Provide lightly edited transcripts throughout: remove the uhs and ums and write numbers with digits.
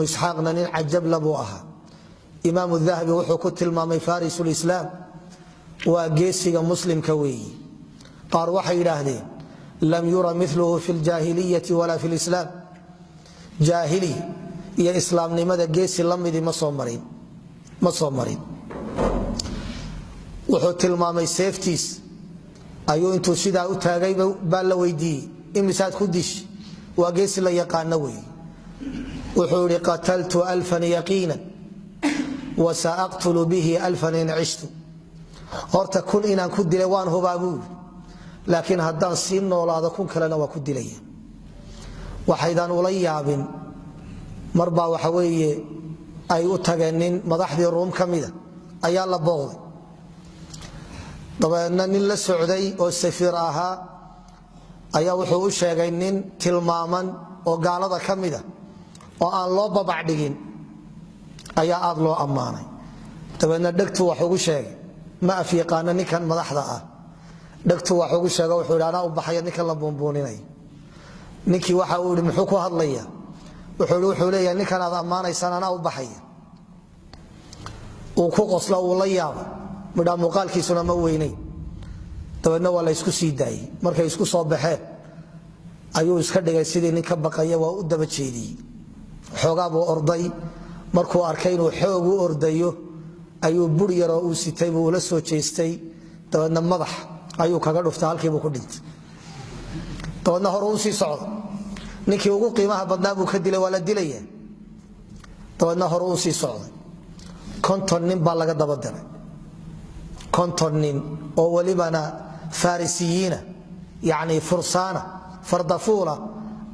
isxaaq nin cajab labu ahaa imaam الذهبي wuxuu ku tilmaamay faris الاسلام waa geesiga muslimka weeyi qaar waxay yiraahdeen lam yura mithluhu fi الجاهلية ولا في الإسلام جاهلي iyo islaamnimada geesi lamidi ma soo marin wuxuu tilmaamay seeftiis ayuu intuu sida u taagay baa la weydiiyay imisaad ku dish waa geesi la yaqaan weeyi wuxuu yiri qataltu alfan yaqinan wa sa'aqtulu bihi alfan in ishtu horta kun inaan ku dilay waan hubaabu laakiin haddaan si noolaado kun kalena waa ku dilaya waxaydan ula yaabin marba waxa weeye ay u tageenin madaxdii Room kamida ayaa la booqday dabeedna nin la socday oo safiir ahaa ayaa wuxuu u sheegay nin tilmaaman oo gaalada kamida oo aan loo babac dhigin ayaa aad loo amaanay dabeedna dhagtu wax ugu sheegay ma afiiqaana ninkan madaxda ah dhagtu wax ugu sheegay wuxuu yiraahdaa u baxay ninkan la boonbooninay ninkii waxa uu yiri muxuu ku hadlaya wuxuu leeyahay ninkan aad amaanaysan ana u baxay uu ku qosla uu la yaabo midha muuqaalkiisuna ma weynay dabeedna waa la isku sii daayay markay isku soo baxeen ayuu iska dhigay sidii nin ka baqaya waa u daba jeediyay xoogaa buu orday markuu arkay inuu xoog u ordayo ayuu bur yar oo uu sitay buu la soo jeestay dabeedna madax ayuu kaga dhuftay halkii buu ku dhintay dabeedna hor uu sii socdo ninkii ugu qiimaha badnaa buu ka dilay waa la dilaya dabeedna hor uu sii socday konton nin baa laga daba diray konton nin oo walibana farisiyiina yani fursana fardafuula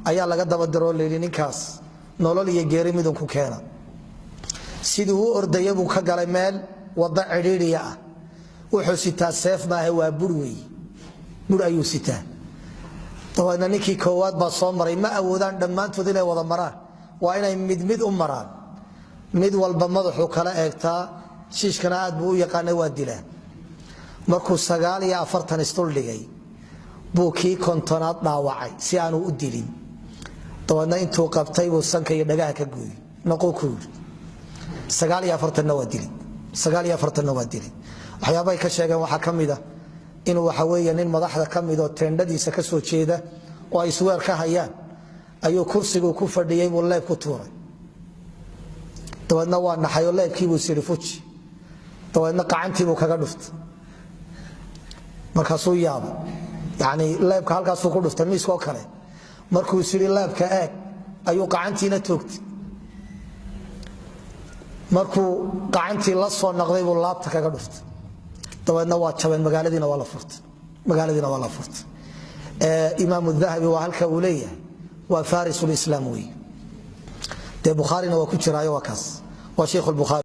ayaa laga daba diray leeyay ninkaas nolol iyo geeri midun ku keena sidii uu ordayay buu ka galay meel wada ciriiriya ah wuxuu sitaa seef maahay waa bur weey bur ayuu sitaa dabeedna ninkii koowaad baa soo maray ma awoodaan dhammaantood inay wada maraan waa inay mid u maraan mid walba madaxu kala eegtaa shiishkana aad buu u yaqaanay waa dilaa markuu 49 istul dhigay buu kii kontonaad dhaawacay si aanu u dilin dabeedna intuu qabtay buu sanka iyo dhagaha ka gooyay naqo ku 49 waa dilay 49 waa dilay waxyaabay ka sheegeen waxa kamida inuu waxa weeye nin madaxda kamido teendadiisa ka soo jeeda oo ay suweer ka hayaan ayuu kursigu ku fadhiyay buu leeb ku tuuray dabeedna waa naxayo leebkii buu sirifuji dabeedna qacantii buu kaga dhuftay markaasuu yaabo yani leebka halkaas ku dhuftay miiskoo kale markuu siri leebka eeg ayuu qacantiina toogtay markuu qacantii la soo noqday buu laabta kaga dhuftay dabeedna waa jabeen magaaladiina waa la furtay imaam الذهبي waa halka uu leeyahay waa faris الاسلام weey de Bukhari waa ku jiraayo waa kaas waa sheekh al-Bukhari